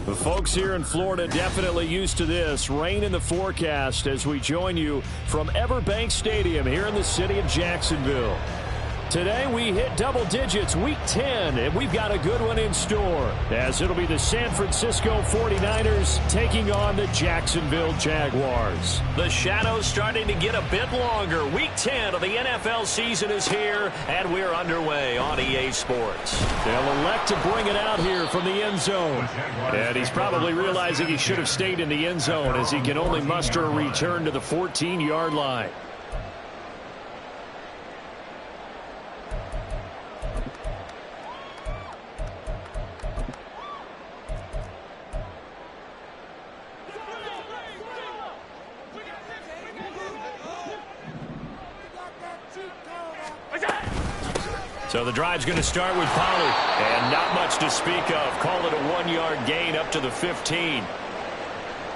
The folks here in Florida definitely used to this. Rain in the forecast as we join you from Everbank Stadium here in the city of Jacksonville. Today we hit double digits, week 10, and we've got a good one in store as it'll be the San Francisco 49ers taking on the Jacksonville Jaguars. The shadows starting to get a bit longer. Week 10 of the NFL season is here, and we're underway on EA Sports. They'll elect to bring it out here from the end zone. And he's probably realizing he should have stayed in the end zone as he can only muster a return to the 14-yard line. So the drive's going to start with Pollard, and not much to speak of. Call it a 1-yard gain up to the 15.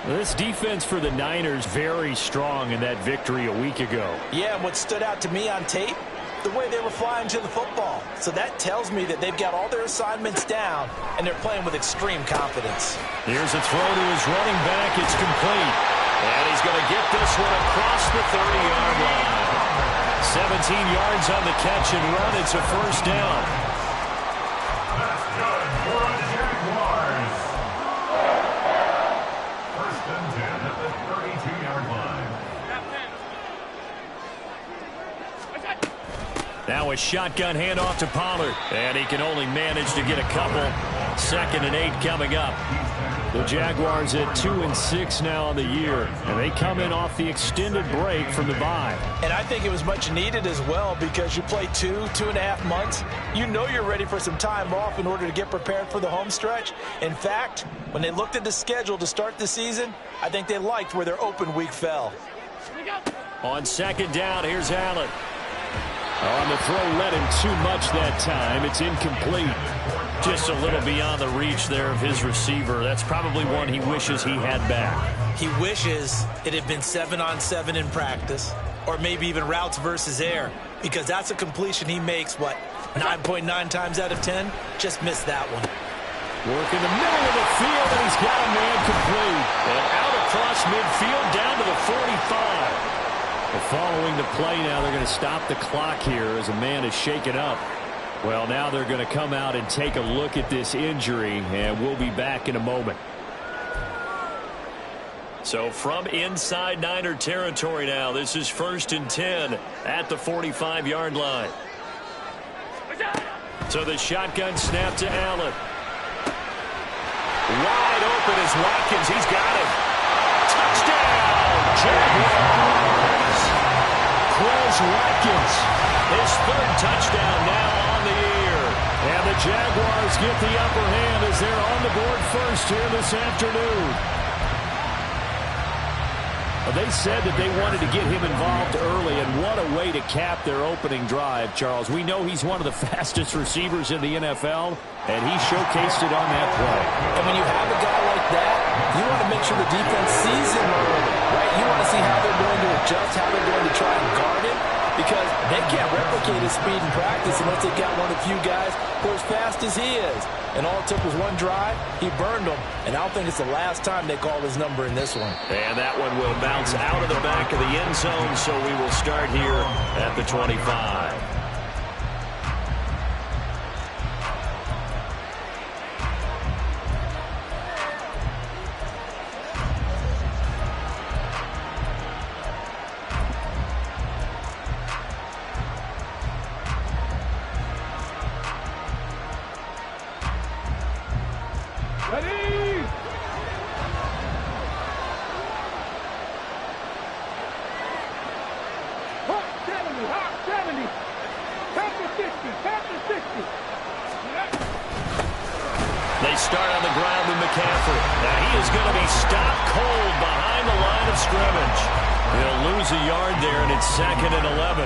This defense for the Niners very strong in that victory a week ago. Yeah, and what stood out to me on tape, the way they were flying to the football. So that tells me that they've got all their assignments down, and they're playing with extreme confidence. Here's a throw to his running back. It's complete. And he's going to get this one across the 30-yard line. 17 yards on the catch and run. It's a first down. That's good for the Jaguars. First and 10 at the 32-yard line. Now a shotgun handoff to Pollard. And he can only manage to get a couple. 2nd and 8 coming up. The Jaguars at 2-6 now on the year, and they come in off the extended break from the bye. And I think it was much needed as well because you play 2.5 months. You know you're ready for some time off in order to get prepared for the home stretch. In fact, when they looked at the schedule to start the season, I think they liked where their open week fell. On 2nd down, here's Allen. On the throw, led him too much that time. It's incomplete. Just a little beyond the reach there of his receiver. That's probably one he wishes he had back. He wishes it had been 7-on-7 in practice, or maybe even routes versus air, because that's a completion he makes, 9.9 times out of 10? Just missed that one. Work in the middle of the field, and he's got a man complete. And out across midfield, down to the 45. Well, following the play now, they're going to stop the clock here as a man is shaken up. Well, now they're going to come out and take a look at this injury, and we'll be back in a moment. So from inside Niner territory now, this is 1st and 10 at the 45-yard line. So the shotgun snap to Allen. Wide open is Watkins. He's got it. Touchdown, Jaguars. Quez Watkins, his 3rd touchdown now on the year. And the Jaguars get the upper hand as they're on the board first here this afternoon. They said that they wanted to get him involved early, and what a way to cap their opening drive, Charles. We know he's one of the fastest receivers in the NFL, and he showcased it on that play. And when you have a guy like that, you want to make sure the defense sees him early, right? You want to see how they're going to adjust, how they're going to try and guard him, because they can't replicate his speed in practice unless they've got one of the few guys who are as fast as he is. And all it took was one drive. He burned them. And I don't think it's the last time they call his number in this one. And that one will bounce out of the back of the end zone, so we will start here at the 25. They start on the ground with McCaffrey. Now he is going to be stopped cold behind the line of scrimmage. He'll lose a yard there, and it's 2nd and 11.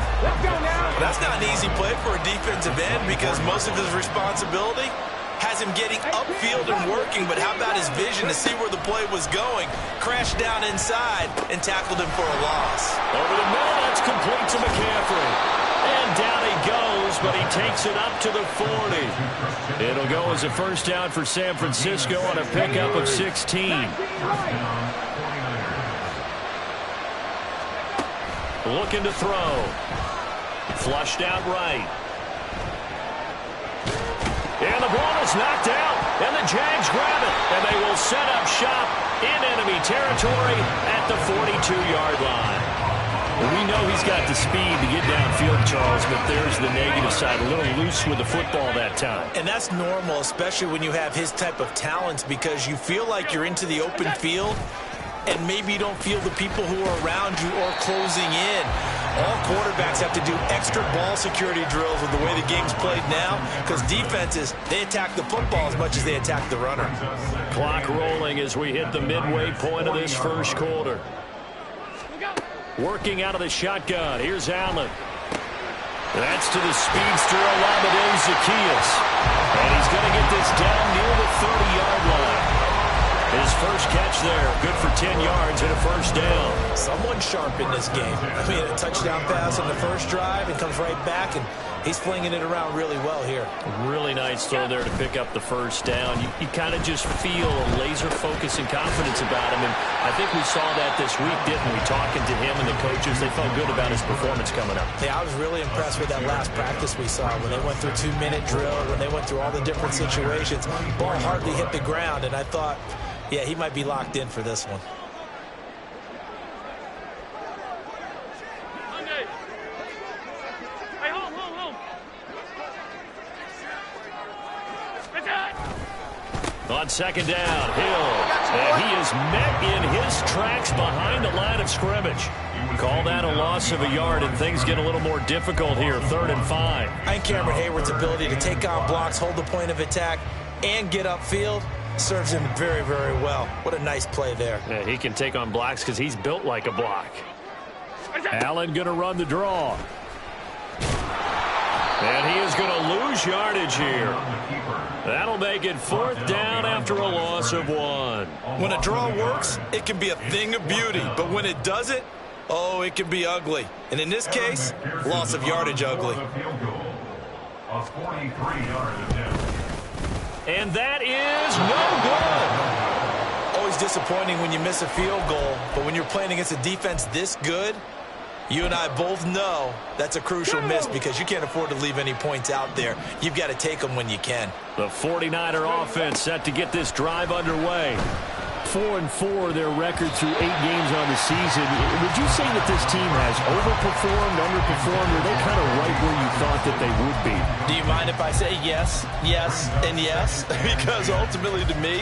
That's not an easy play for a defensive end because most of his responsibility has him getting upfield and working, but how about his vision to see where the play was going? Crashed down inside and tackled him for a loss. Over the middle, that's complete to McCaffrey. And down he goes, but he takes it up to the 40. It'll go as a first down for San Francisco on a pickup of 16. Looking to throw. Flushed out right. And the ball is knocked out, and the Jags grab it, and they will set up shop in enemy territory at the 42-yard line. We know he's got the speed to get downfield, Charles, but there's the negative side, a little loose with the football that time. And that's normal, especially when you have his type of talents, because you feel like you're into the open field, and maybe you don't feel the people who are around you or closing in. All quarterbacks have to do extra ball security drills with the way the game's played now, because defenses, they attack the football as much as they attack the runner. Clock rolling as we hit the midway point of this first quarter. Working out of the shotgun. Here's Allen. That's to the speedster, Olamide Zaccheaus. And he's going to get this down near the 30-yard line. His first catch there, good for 10 yards and a first down. Someone sharp in this game. I mean, a touchdown pass on the first drive and comes right back, and he's flinging it around really well here. Really nice throw there to pick up the first down. You kind of just feel a laser focus and confidence about him, and I think we saw that this week, didn't we? Talking to him and the coaches, they felt good about his performance coming up. Yeah, I was really impressed with that last practice we saw when they went through 2-minute drill, when they went through all the different situations. Ball hardly hit the ground, and I thought, yeah, he might be locked in for this one. On second down, Hill. And he is met in his tracks behind the line of scrimmage. Call that a loss of a yard, and things get a little more difficult here, 3rd and 5. I think Cameron Hayward's ability to take on blocks, hold the point of attack, and get upfield serves him very, very well. What a nice play there. Yeah, he can take on blocks because he's built like a block. Allen going to run the draw. And he is going to lose yardage here. That'll make it 4th down after a loss of 1. When a draw works, it can be a thing of beauty. But when it doesn't, oh, it can be ugly. And in this case, loss of yardage ugly. A 43-yard attempt. And that is no good. Always disappointing when you miss a field goal, but when you're playing against a defense this good, you and I both know that's a crucial miss because you can't afford to leave any points out there. You've got to take them when you can. The 49er offense set to get this drive underway. 4-4 their record through 8 games on the season. Would you say that this team has overperformed, underperformed, or are they kind of right where you thought that they would be? Do you mind if I say yes, yes, and yes? Because ultimately to me,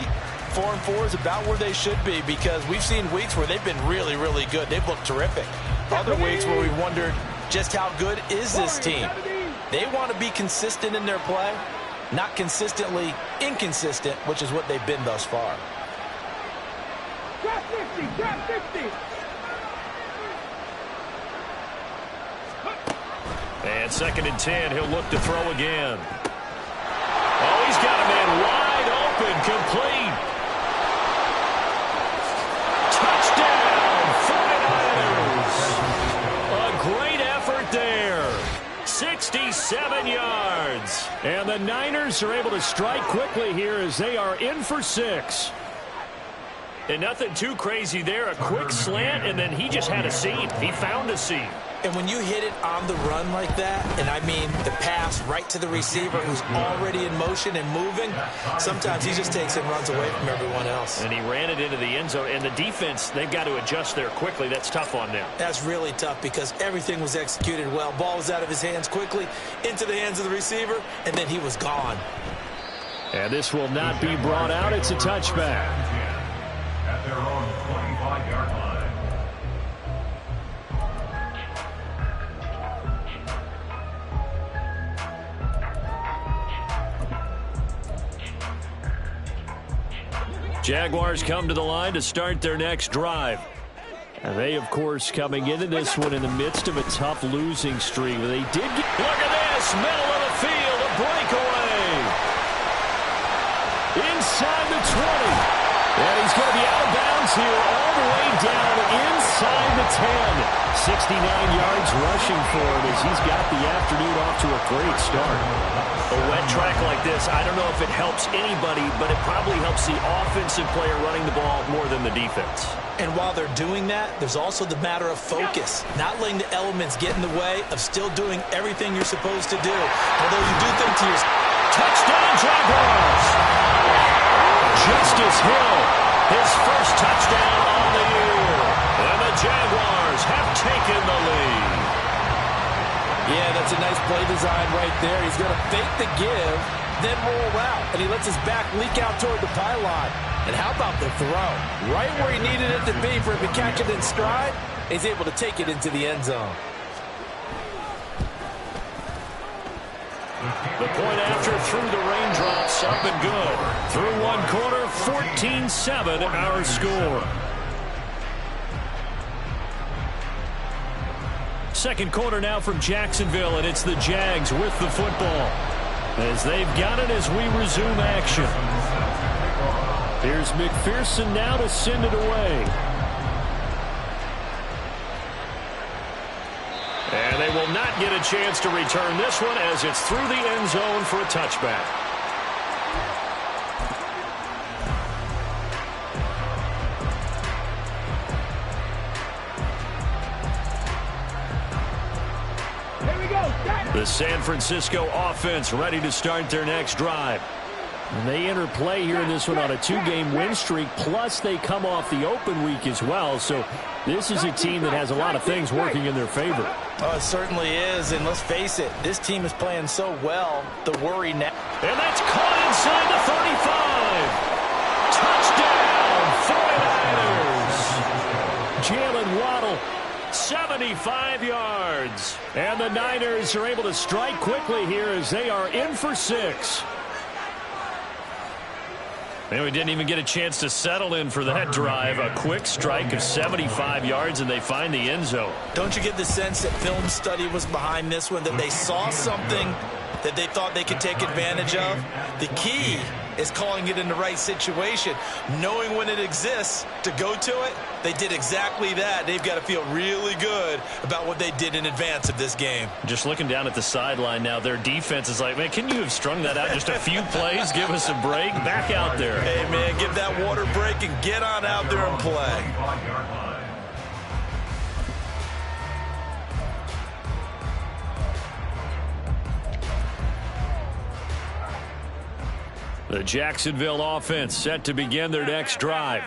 4-4 is about where they should be because we've seen weeks where they've been really, really good. They've looked terrific. Other weeks where we've wondered just how good is this team. They want to be consistent in their play, not consistently inconsistent, which is what they've been thus far. Drop 50, drop 50. And 2nd and 10, he'll look to throw again. Oh, he's got a man wide open, complete. Touchdown, 49ers. A great effort there. 67 yards. And the Niners are able to strike quickly here as they are in for 6. And nothing too crazy there. A quick slant, and then he just had a seam. He found a seam. And when you hit it on the run like that, and I mean the pass right to the receiver who's already in motion and moving, sometimes he just takes and runs away from everyone else. And he ran it into the end zone. And the defense, they've got to adjust there quickly. That's tough on them. That's really tough because everything was executed well. Ball was out of his hands quickly, into the hands of the receiver, and then he was gone. And this will not be brought out. It's a touchback. At their own 25-yard line. Jaguars come to the line to start their next drive. And they, of course, coming into this one in the midst of a tough losing streak. They did get... Look at this! Middle of the field, a breakaway! Inside the 20. And he's going to be out of bounds here all the way down inside the 10. 69 yards rushing for him as he's got the afternoon off to a great start. A wet track like this, I don't know if it helps anybody, but it probably helps the offensive player running the ball more than the defense. And while they're doing that, there's also the matter of focus. Not letting the elements get in the way of still doing everything you're supposed to do. Although you do think to yourself, touchdown Jaguars! Justice Hill, his first touchdown on the year. And the Jaguars have taken the lead. Yeah, that's a nice play design right there. He's going to fake the give, then roll out. And he lets his back leak out toward the pylon. And how about the throw? Right where he needed it to be for him to catch it in stride. He's able to take it into the end zone. The point after through the raindrops, up and good. Through one quarter, 14-7 our score. Second quarter now from Jacksonville, and it's the Jags with the football. As they've got it as we resume action. Here's McPherson now to send it away. And they will not get a chance to return this one as it's through the end zone for a touchback. The San Francisco offense ready to start their next drive. And they enter play here in this one on a 2-game win streak, plus they come off the open week as well. So this is a team that has a lot of things working in their favor. Oh, it certainly is, and let's face it, this team is playing so well, the worry now. And that's caught inside the 35. Touchdown, 49ers. Jalen Waddle, 75 yards. And the Niners are able to strike quickly here as they are in for 6. And we didn't even get a chance to settle in for that drive. A quick strike of 75 yards, and they find the end zone. Don't you get the sense that film study was behind this one, that they saw something that they thought they could take advantage of? The key is calling it in the right situation, knowing when it exists to go to it. They did exactly that. They've got to feel really good about what they did in advance of this game. Just looking down at the sideline now, their defense is like, man, can you have strung that out just a few plays? Give us a break. Back out there. Hey, man, give that water break and get on out there and play. The Jacksonville offense set to begin their next drive.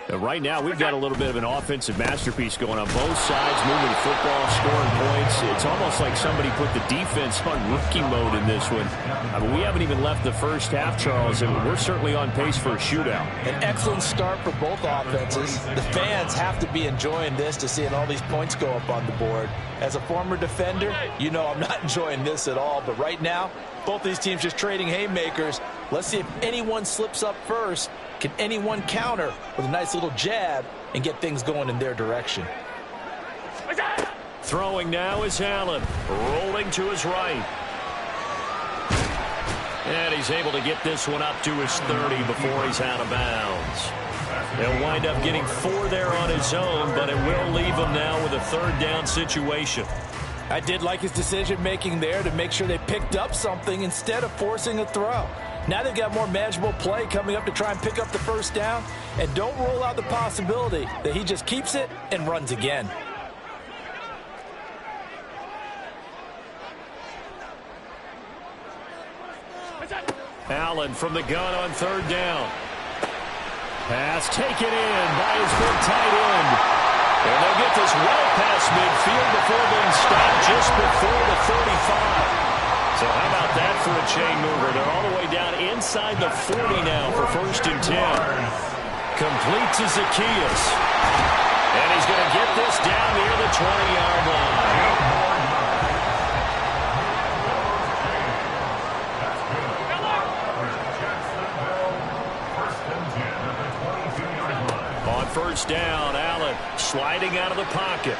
Right now, we've got a little bit of an offensive masterpiece going on both sides, moving the football, scoring points. It's almost like somebody put the defense on rookie mode in this one. I mean, we haven't even left the first half, Charles, and we're certainly on pace for a shootout. An excellent start for both offenses. The fans have to be enjoying this to seeing all these points go up on the board. As a former defender, you know I'm not enjoying this at all. But right now, both these teams just trading haymakers. Let's see if anyone slips up first. Can anyone counter with a nice little jab and get things going in their direction? Throwing now is Allen, rolling to his right. And he's able to get this one up to his 30 before he's out of bounds. He'll wind up getting 4 there on his own, but it will leave him now with a third down situation. I did like his decision-making there to make sure they picked up something instead of forcing a throw. Now they've got more manageable play coming up to try and pick up the first down. And don't rule out the possibility that he just keeps it and runs again. Allen from the gun on third down. Pass taken in by his big tight end. And they'll get this well past midfield before being stopped just before the 35. So how about that for a chain mover? They're all the way down inside the 40 now for 1st and 10. Complete to Zacchaeus. And he's going to get this down near the 20-yard line. On first down, Allen sliding out of the pocket.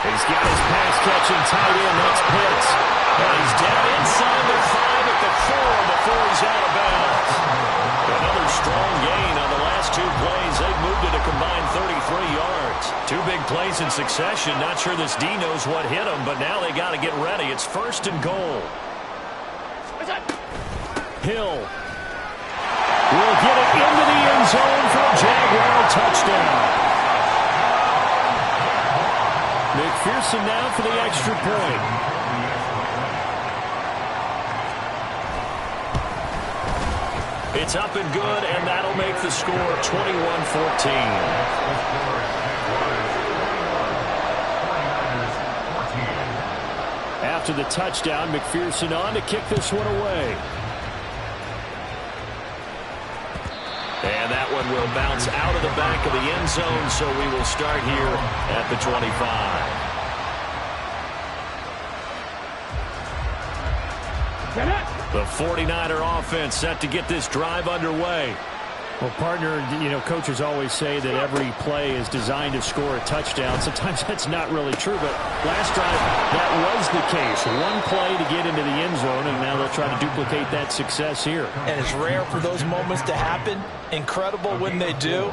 He's got his pass-catching tight end. That's Pitts. And he's down inside the 5 at the 4 before he's out of bounds. Another strong gain on the last 2 plays. They've moved it a combined 33 yards. 2 big plays in succession. Not sure this D knows what hit them, but now they got to get ready. It's 1st and goal. Hill will get it into the end zone for a Jaguar touchdown. McPherson now for the extra point. It's up and good, and that'll make the score 21-14. After the touchdown, McPherson on to kick this one away. And that one will bounce out of the back of the end zone, so we will start here at the 25. The 49er offense set to get this drive underway. Well, partner, coaches always say that every play is designed to score a touchdown. Sometimes that's not really true, but last drive, that was the case. 1 play to get into the end zone, and now they'll try to duplicate that success here. And it's rare for those moments to happen. Incredible when they do.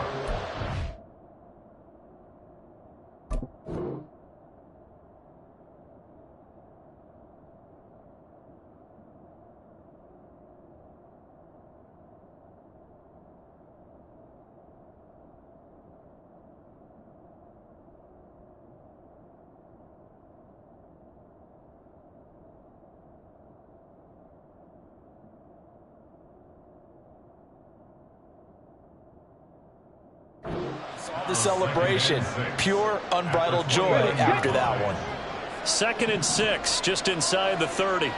The celebration, pure unbridled joy after that one. 2nd and 6, just inside the 30.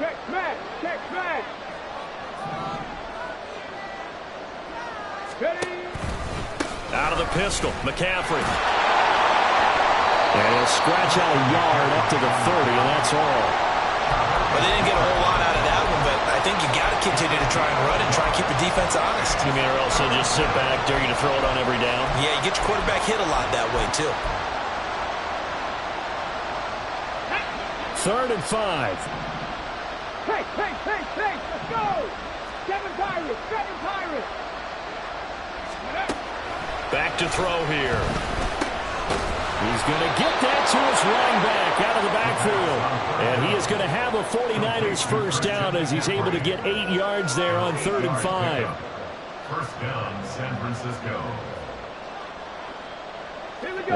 Check smash, check smash. Ready. Out of the pistol, McCaffrey. And he'll scratch out a yard up to the 30, and that's all. Well, they didn't get a whole lot out of that one, but I think you got to continue to try and run and try and keep the defense honest. You mean or else they'll just sit back, dare you to throw it on every down? Yeah, you get your quarterback hit a lot that way, too. 3rd and 5. Hey, let's go. 7 Pirates. Back to throw here. He's going to get that to his running back out of the backfield. And he is going to have a 49ers first down as he's able to get 8 yards there on 3rd and 5. First down, San Francisco.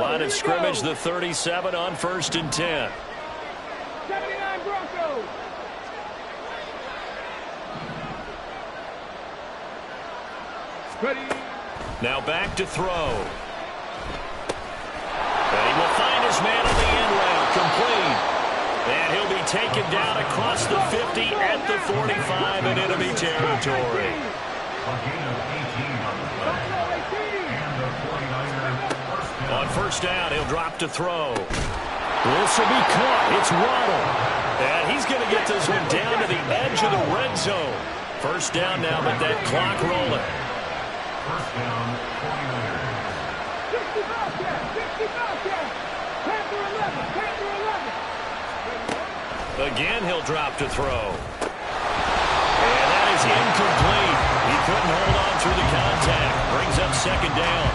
Line of scrimmage, the 37 on 1st and 10. 79 Broncos. Ready. Now back to throw. And he will find his man on the end route, complete. And he'll be taken down across the 50 at the 45 in enemy territory. On 1st down, he'll drop to throw. This will be caught. It's Waddle. And he's going to get this one down to the edge of the red zone. 1st down now, but that clock rolling. 1st down, 49ers. 60 Bobcats. 60 Bobcats. Panther 11. Panther 11. Again, he'll drop to throw. And that is incomplete. He couldn't hold on through the contact. Brings up 2nd down.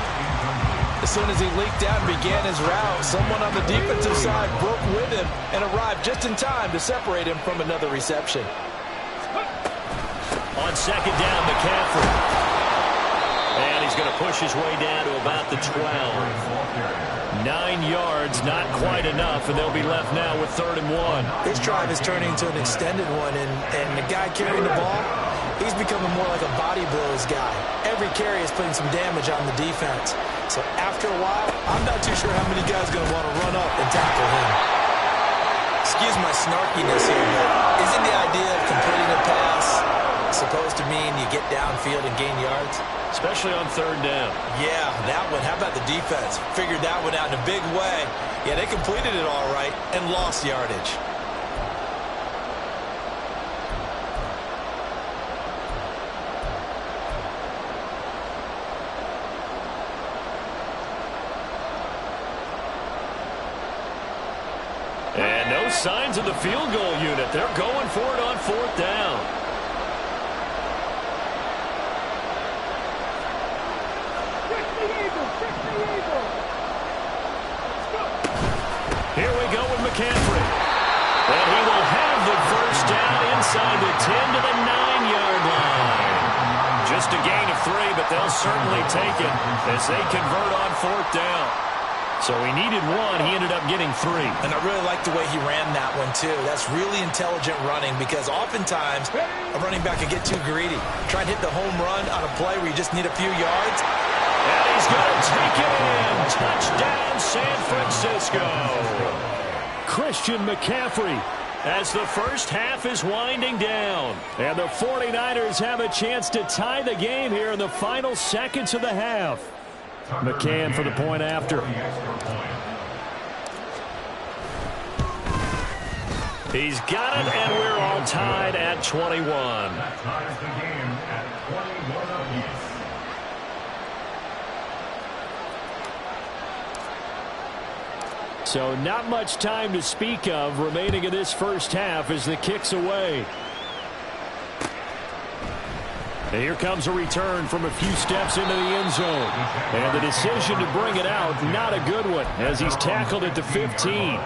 As soon as he leaked out and began his route, someone on the defensive side broke with him and arrived just in time to separate him from another reception. On 2nd down, McCaffrey. And he's going to push his way down to about the 12. 9 yards, not quite enough, and they'll be left now with 3rd and 1. This drive is turning into an extended one, and the guy carrying the ball, he's becoming more like a body blows guy. Every carry is putting some damage on the defense. So after a while, I'm not too sure how many guys are going to want to run up and tackle him. Excuse my snarkiness here, but isn't the idea of completing a pass supposed to mean you get downfield and gain yards? Especially on 3rd down. Yeah, that one. How about the defense? Figured that one out in a big way. Yeah, they completed it all right and lost yardage. signs of the field goal unit. They're going for it on 4th down. Here we go with McCaffrey. And he will have the first down inside the 10 to the 9-yard line. Just a gain of 3, but they'll certainly take it as they convert on 4th down. So he needed 1. He ended up getting 3. And I really like the way he ran that one, too. That's really intelligent running because oftentimes a running back can get too greedy. Try and hit the home run on a play where you just need a few yards. And he's going to take it in. Touchdown, San Francisco. Christian McCaffrey as the first half is winding down. And the 49ers have a chance to tie the game here in the final seconds of the half. McCann for the point after. He's got it, and we're all tied at 21. That ties the game at 21 apiece. So not much time to speak of remaining in this first half as the kick's away. And here comes a return from a few steps into the end zone. And the decision to bring it out, not a good one, as he's tackled at the 15.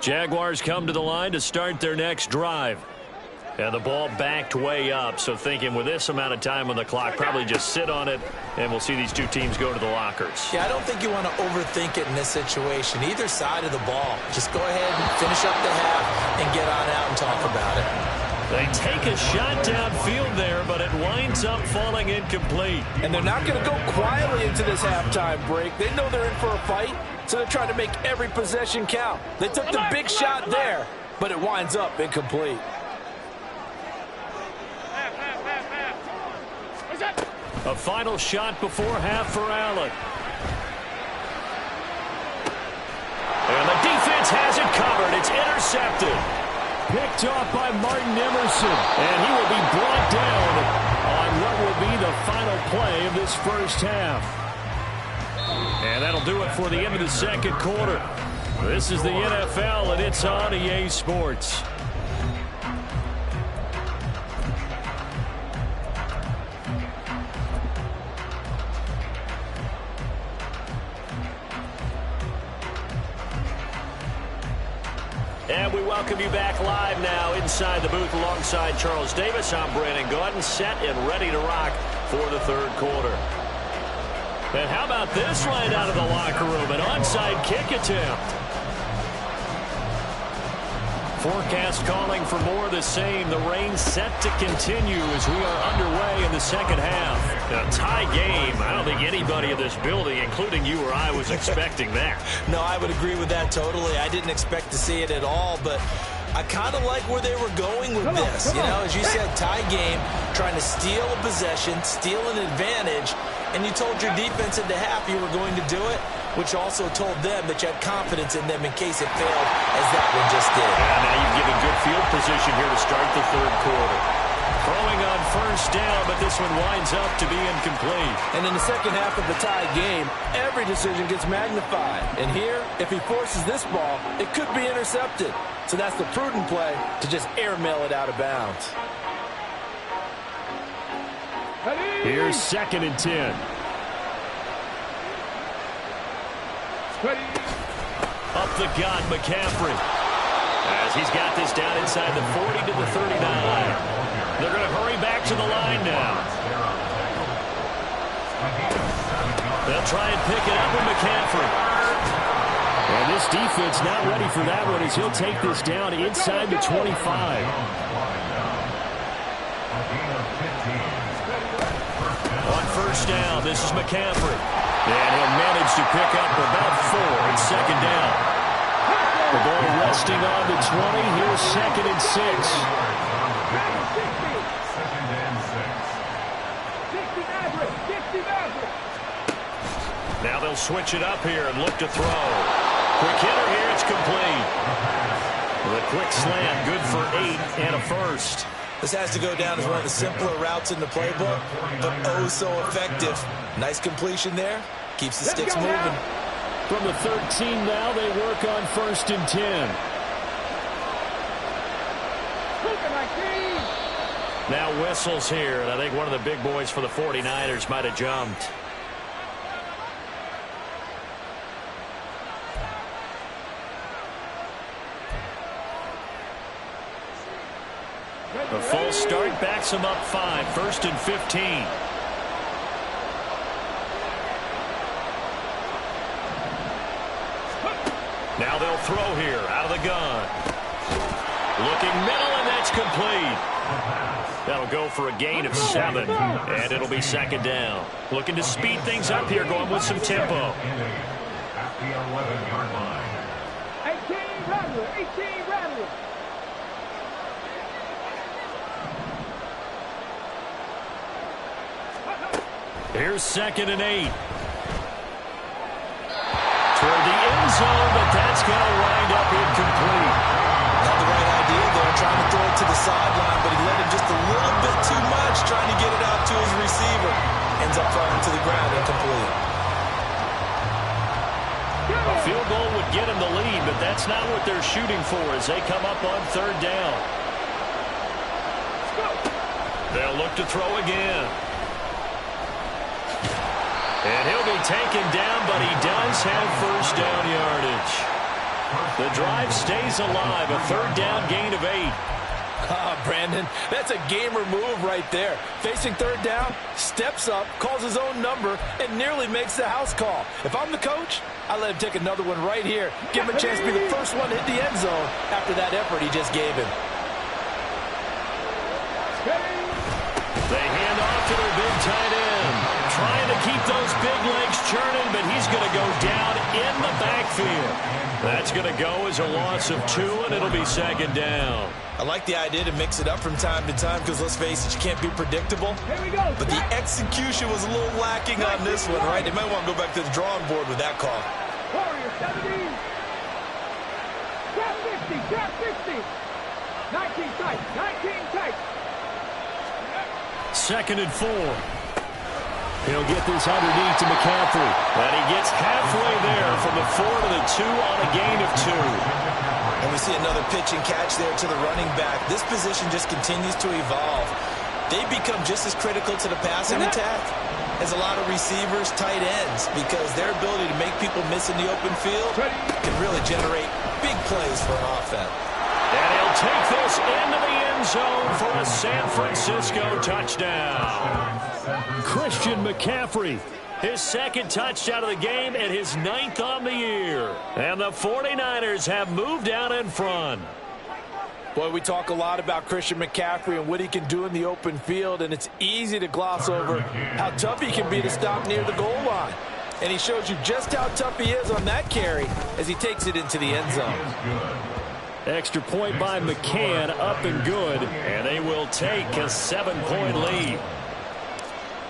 Jaguars come to the line to start their next drive. And the ball backed way up, so thinking with this amount of time on the clock, probably just sit on it, and we'll see these two teams go to the lockers. Yeah, I don't think you want to overthink it in this situation. Either side of the ball. Just go ahead and finish up the half and get on out and talk about it. They take a shot downfield there, but it winds up falling incomplete. And they're not going to go quietly into this halftime break. They know they're in for a fight, so they're trying to make every possession count. They took the big shot there, but it winds up incomplete. A final shot before half for Allen. And the defense has it covered. It's intercepted. Picked off by Martin Emerson. And he will be brought down on what will be the final play of this first half. And that'll do it for the end of the second quarter. This is the NFL, and it's on EA Sports. And we welcome you back live now inside the booth alongside Charles Davis. I'm Brandon Gaudin, set and ready to rock for the third quarter. And how about this right out of the locker room? An onside kick attempt. Forecast calling for more of the same. The rain set to continue as we are underway in the second half. A tie game. I don't think anybody in this building, including you or I, was expecting that. No, I would agree with that totally. I didn't expect to see it at all, but I kind of like where they were going with this. You know, as you said, tie game, trying to steal a possession, steal an advantage, and you told your defense at the half you were going to do it, which also told them that you had confidence in them in case it failed, as that one just did. And now you've given good field position here to start the third quarter. Throwing on first down, but this one winds up to be incomplete. And in the second half of the tie game, every decision gets magnified. And here, if he forces this ball, it could be intercepted. So that's the prudent play to just airmail it out of bounds. Here's 2nd and 10. Up the gut, McCaffrey. As he's got this down inside the 40 to the 39. They're going to hurry back to the line now. They'll try and pick it up with McCaffrey. And this defense not ready for that one as he'll take this down inside the 25. On first down, this is McCaffrey. And he'll manage to pick up about 4. It's second down. The ball resting on the 20. Here's 2nd and 6. They'll switch it up here and look to throw. Quick hitter here. It's complete. The quick slant, good for 8 and a first. This has to go down as one of the simpler routes in the playbook, but oh so effective. Nice completion there. Keeps the sticks moving. From the 13 now, they work on 1st and 10. Now whistles here, and I think one of the big boys for the 49ers might have jumped. The full start backs him up 5, 1st and 15. Now they'll throw here out of the gun. Looking middle, and that's complete. That'll go for a gain of 7, and it'll be 2nd down. Looking to speed things up here, going with some tempo. At the 11-yard line. 18 Rattler, 18 Rattler. Here's 2nd and 8. Toward the end zone, but that's going to wind up incomplete. Had the right idea there, trying to throw it to the sideline, but he let him just a little bit too much, trying to get it out to his receiver. Ends up falling to the ground, incomplete. A field goal would get him the lead, but that's not what they're shooting for as they come up on 3rd down. They'll look to throw again. And he'll be taken down, but he does have 1st down yardage. The drive stays alive, a 3rd down gain of 8. Brandon, that's a gamer move right there. Facing 3rd down, steps up, calls his own number, and nearly makes the house call. If I'm the coach, I let him take another one right here. Give him a chance to be the first one to hit the end zone after that effort he just gave him. They hand off to their big tight end. Trying to keep those big legs churning, but he's going to go down in the backfield. That's going to go as a loss of 2, and it'll be 2nd down. I like the idea to mix it up from time to time because, let's face it, you can't be predictable. But the execution was a little lacking on this one, right? They might want to go back to the drawing board with that call. Warrior 70. Trap 50, trap 50. 19 tight, 19 tight. 2nd and 4. He'll get this underneath to McCaffrey. And he gets halfway there from the 4 to the 2 on a gain of 2. And we see another pitch and catch there to the running back. This position just continues to evolve. They become just as critical to the passing attack as a lot of receivers, tight ends, because their ability to make people miss in the open field can really generate big plays for an offense. And he'll take this into the end zone for a San Francisco touchdown. Christian McCaffrey, his 2nd touchdown of the game and his 9th on the year. And the 49ers have moved out in front. Boy, we talk a lot about Christian McCaffrey and what he can do in the open field, and it's easy to gloss over how tough he can be to stop near the goal line. And he shows you just how tough he is on that carry as he takes it into the end zone. Extra point by McCann, up and good, and they will take a 7-point lead.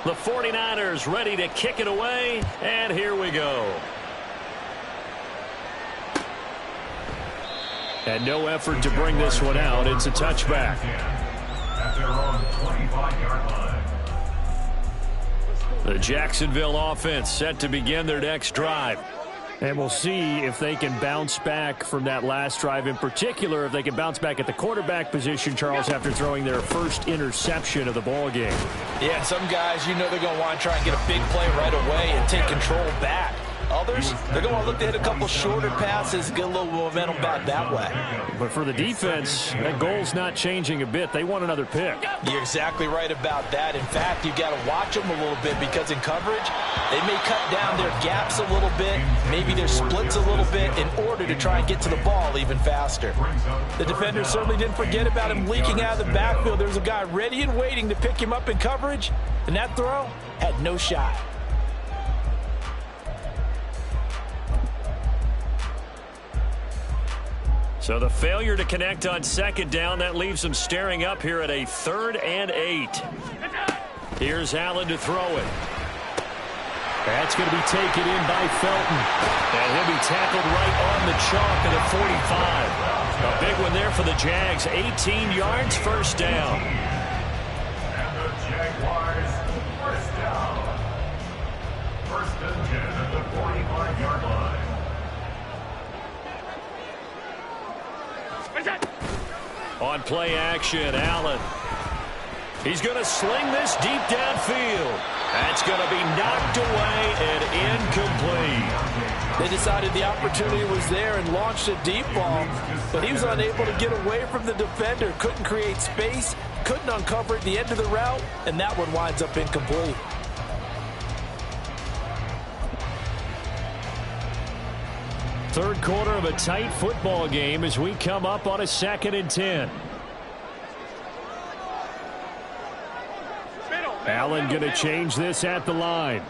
The 49ers ready to kick it away, and here we go. And no effort to bring this one out. It's a touchback. At their own 25-yard line. The Jacksonville offense set to begin their next drive. And we'll see if they can bounce back from that last drive, in particular if they can bounce back at the quarterback position, Charles, after throwing their first interception of the ball game. Yeah, some guys, you know they're going to want to try and get a big play right away and take control back. Others, they're going to want to look to hit a couple shorter passes, get a little momentum back that way. But for the defense, that goal's not changing a bit. They want another pick. You're exactly right about that. In fact, you've got to watch them a little bit because in coverage, they may cut down their gaps a little bit, maybe their splits a little bit in order to try and get to the ball even faster. The defenders certainly didn't forget about him leaking out of the backfield. There's a guy ready and waiting to pick him up in coverage, and that throw had no shot. So the failure to connect on 2nd down, that leaves them staring up here at a 3rd and 8. Here's Allen to throw it. That's going to be taken in by Felton. And he'll be tackled right on the chalk at the 45. A big one there for the Jags. 18 yards, first down. And the Jaguars, first down. First and 10 at the 45-yard line. On play action, Allen. He's going to sling this deep downfield. That's going to be knocked away and incomplete. They decided the opportunity was there and launched a deep ball, but he was unable to get away from the defender. Couldn't create space, couldn't uncover at the end of the route, and that one winds up incomplete. Third quarter of a tight football game as we come up on a 2nd and 10. Allen going to change this at the line.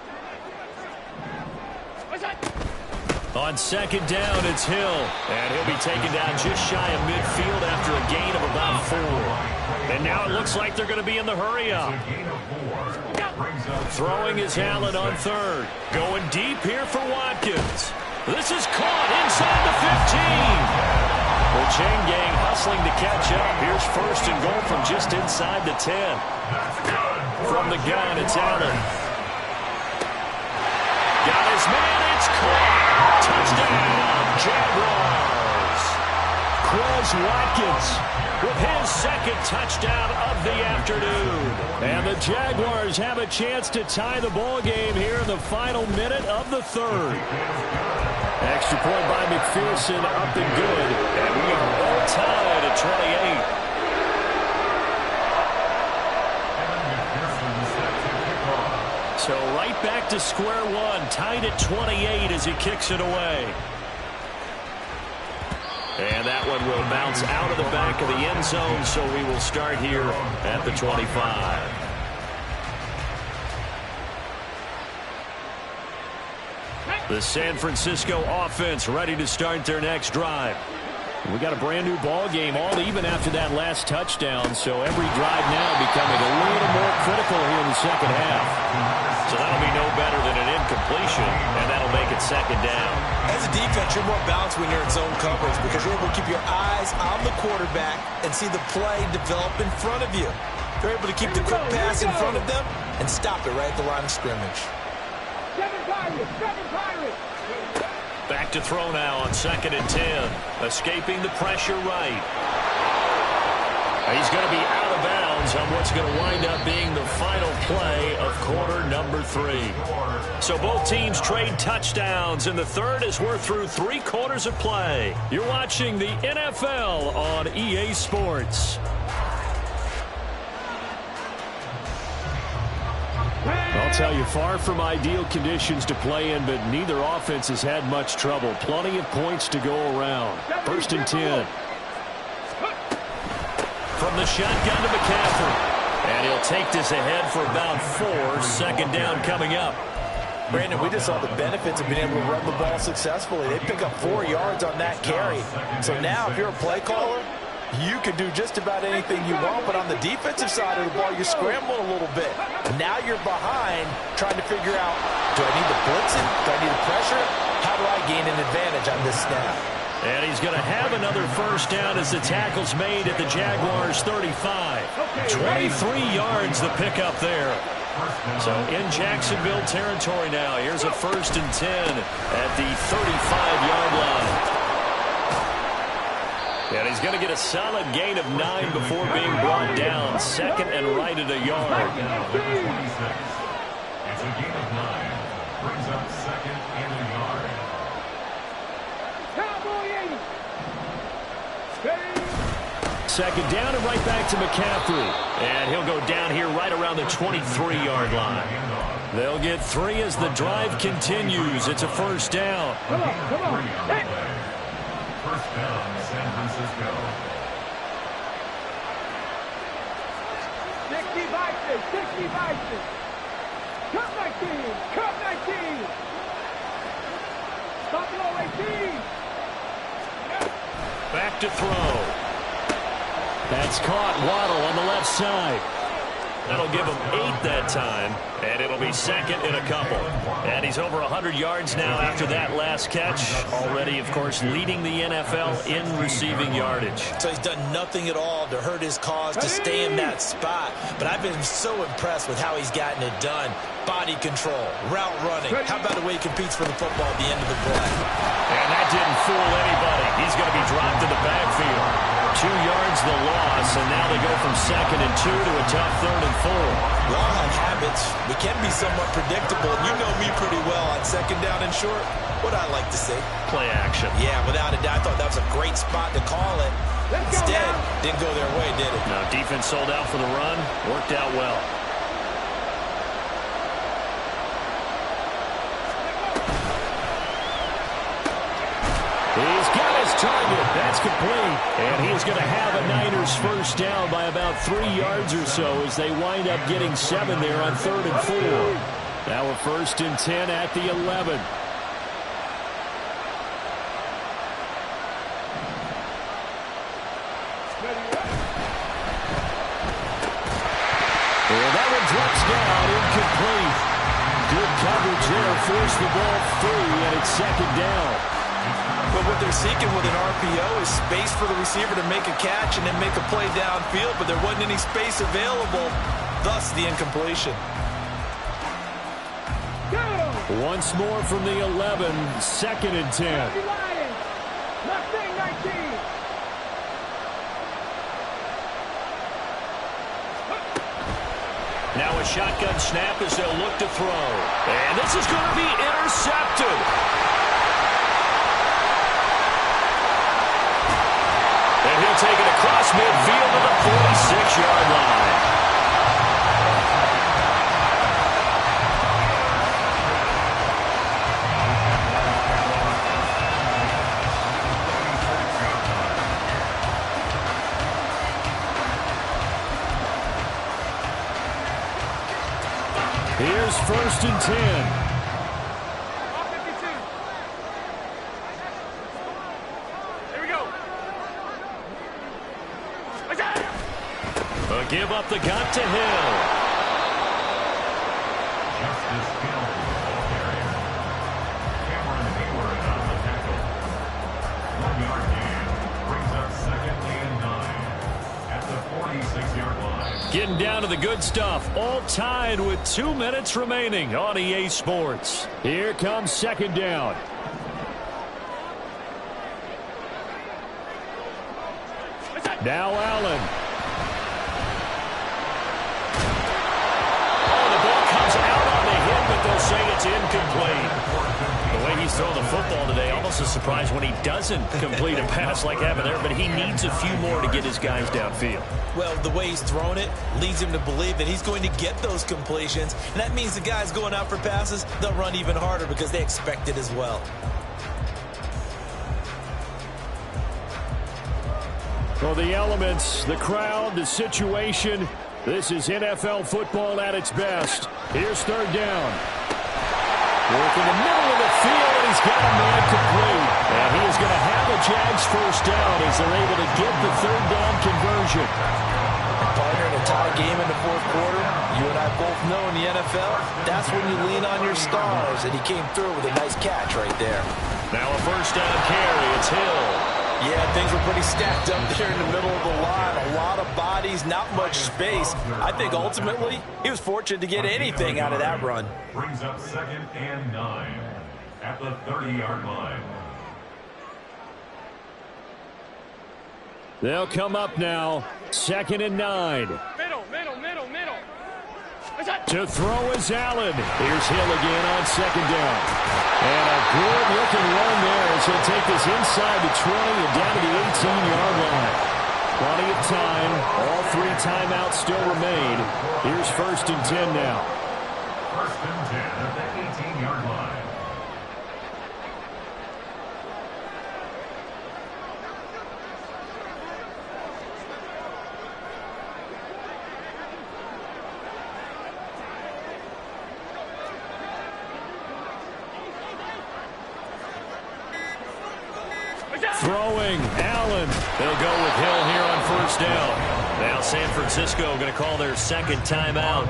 On 2nd down, it's Hill. And he'll be taken down just shy of midfield after a gain of about 4. And now it looks like they're going to be in the hurry-up. Throwing is Allen on 3rd. Going deep here for Watkins. This is caught inside the 15. The chain gang hustling to catch up. Here's 1st and goal from just inside the 10. From the gun, it's Allen. Got his man, it's caught. Touchdown, Jaguars. Quez Watkins with his 2nd touchdown of the afternoon. And the Jaguars have a chance to tie the ball game here in the final minute of the 3rd. Extra point by McPherson, up and good. And we are all tied at 28. So right back to square one, tied at 28 as he kicks it away. And that one will bounce out of the back of the end zone, so we will start here at the 25. The San Francisco offense ready to start their next drive. We got a brand new ball game, all even after that last touchdown, so every drive now becoming a little more critical here in the second half. So that'll be no better than an incompletion, and that'll make it 2nd down. As a defense, you're more balanced when you're in zone coverage because you're able to keep your eyes on the quarterback and see the play develop in front of you. They're able to keep the quick pass in front of them and stop it right at the line of scrimmage. Back to throw now on 2nd and 10. Escaping the pressure right. He's going to be out of bounds on what's going to wind up being the final play of quarter number 3. So both teams trade touchdowns in the 3rd as we're through 3 quarters of play. You're watching the NFL on EA Sports. I'll tell you, far from ideal conditions to play in, but neither offense has had much trouble. Plenty of points to go around. 1st and 10. From the shotgun to McCaffrey. And he'll take this ahead for about 4. 2nd down coming up. Brandon, we just saw the benefits of being able to run the ball successfully. They pick up 4 yards on that carry. So now if you're a play caller, you can do just about anything you want, but on the defensive side of the ball, you're scrambling a little bit. Now you're behind trying to figure out, do I need to blitz it? Do I need to pressure it? How do I gain an advantage on this snap? And he's going to have another 1st down as the tackle's made at the Jaguars 35. 23 yards the pickup there. So in Jacksonville territory now. Here's a 1st and 10 at the 35-yard line. And he's going to get a solid gain of 9 before being brought down. 2nd and right at a yard. It's a gain of 9. Brings up 2nd and a yard. 2nd down and right back to McCaffrey. And he'll go down here right around the 23-yard line. They'll get 3 as the drive continues. It's a 1st down. Come on. Hey. 1st down, San Francisco. 65. Cut 19. Buffalo 18. Back to throw. That's caught. Waddle on the left side. That'll give him 8 that time, and it'll be second in a couple. And he's over 100 yards now after that last catch. Already, of course, leading the NFL in receiving yardage. So he's done nothing at all to hurt his cause, to stay in that spot. But I've been so impressed with how he's gotten it done. Body control, route running. How about the way he competes for the football at the end of the play? And that didn't fool anybody. He's going to be dropped in the backfield. 2 yards the loss, and now they go from 2nd and 2 to a tough 3rd and 4. We all have habits. We can be somewhat predictable. You know me pretty well on 2nd down and short. What I like to say? Play action. Yeah, without a doubt. I thought that was a great spot to call it. Instead, didn't go their way, did it? No, defense sold out for the run. Worked out well. He's got his target. That's complete. And he's going to have a Niners first down by about 3 yards or so as they wind up getting 7 there on 3rd and 4. Now a 1st and 10 at the 11. Well, that one drops down, incomplete. Good coverage there, forced the ball free, and it's 2nd down. But what they're seeking with an RPO is space for the receiver to make a catch and then make a play downfield, but there wasn't any space available, thus the incompletion. Once more from the 11, 2nd and 10. Now a shotgun snap as they'll look to throw. And this is going to be intercepted. And he'll take it across midfield to the 46-yard line. Here's 1st and 10. Give up the gun to Hill. Justice Hill, ball carrier. Cameron Hayward on the tackle. 1-yard gain brings up 2nd and 9 at the 46-yard line. Getting down to the good stuff. All tied with 2 minutes remaining on EA Sports. Here comes 2nd down. Now Allen. They'll say it's incomplete. The way he's throwing the football today, almost a surprise when he doesn't complete a pass like that there, but he needs a few more to get his guys downfield. Well, the way he's thrown it leads him to believe that he's going to get those completions, and that means the guys going out for passes, they'll run even harder because they expect it as well. Well, the elements, the crowd, the situation, this is NFL football at its best. Here's 3rd down. Working the middle of the field, and he's got a man complete. And he is going to have a Jags first down as they're able to get the 3rd down conversion. Partner, in a tie game in the 4th quarter, you and I both know in the NFL, that's when you lean on your stars, and he came through with a nice catch right there. Now a 1st down carry. It's Hill. Yeah, things were pretty stacked up there in the middle of the line. A lot of bodies, not much space. I think ultimately he was fortunate to get anything out of that run. Brings up 2nd and 9 at the 30-yard line. They'll come up now. 2nd and 9. Middle. To throw is Allen. Here's Hill again on 2nd down. And a good-looking run there as he'll take this inside the 20 and down to the 18-yard line. Plenty of time. All 3 timeouts still remain. Here's 1st and 10 now. 1st and 10 at the 18-yard line. Throwing, Allen. They'll go with Hill here on 1st down. Now San Francisco going to call their second timeout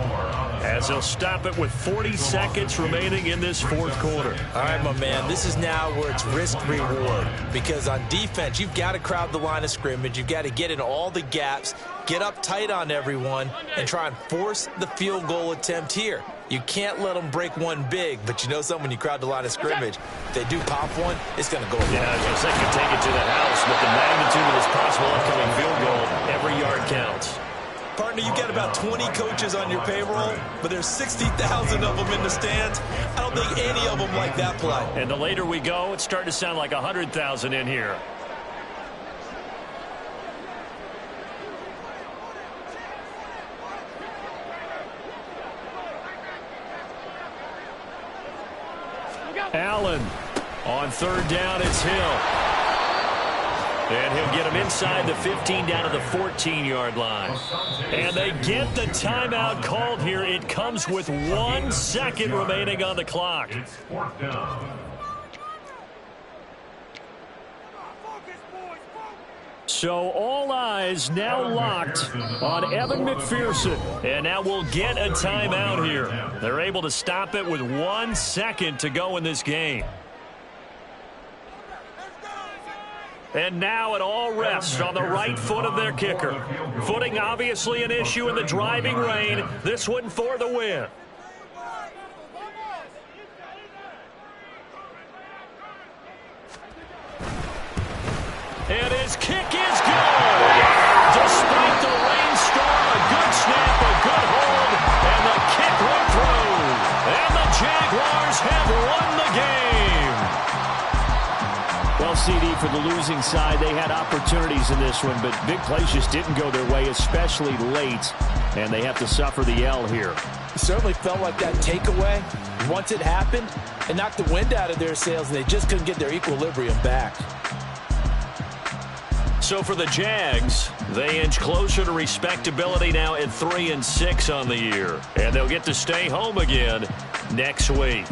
as they'll stop it with 40 seconds remaining in this fourth quarter. All right, my man, this is now where it's risk-reward, because on defense, you've got to crowd the line of scrimmage. You've got to get in all the gaps, get up tight on everyone, and try and force the field goal attempt here. You can't let them break one big, but you know something, when you crowd the line of scrimmage, if they do pop one, it's going to go. Yeah, I was going to say, could take it to the house, but the magnitude of this possible upcoming field goal, every yard counts. Partner, you've got about 20 coaches on your payroll, but there's 60,000 of them in the stands. I don't think any of them like that play. And the later we go, it's starting to sound like 100,000 in here. Allen on third down, it's Hill. And he'll get him inside the 15 down to the 14-yard line. And they get the timeout called here. It comes with 1 second remaining on the clock. It's fourth down. So all eyes now locked on Evan McPherson. And now we'll get a timeout here. They're able to stop it with 1 second to go in this game. And now it all rests on the right foot of their kicker. Footing obviously an issue in the driving rain. This one for the win. And his kick is good. Despite the rainstorm, a good snap, a good hold, and the kick went through. And the Jaguars have won the game. Well, CD, for the losing side, they had opportunities in this one, but big plays just didn't go their way, especially late, and they have to suffer the L here. It certainly felt like that takeaway, once it happened, it knocked the wind out of their sails, and they just couldn't get their equilibrium back. So for the Jags, they inch closer to respectability now at 3-6 on the year, and they'll get to stay home again next week.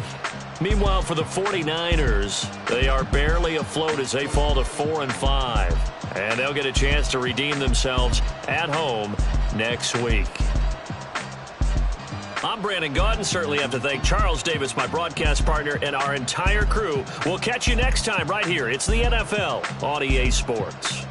Meanwhile, for the 49ers, they are barely afloat as they fall to 4-5. And they'll get a chance to redeem themselves at home next week. I'm Brandon Gaudin. Certainly have to thank Charles Davis, my broadcast partner, and our entire crew. We'll catch you next time right here. It's the NFL on EA Sports.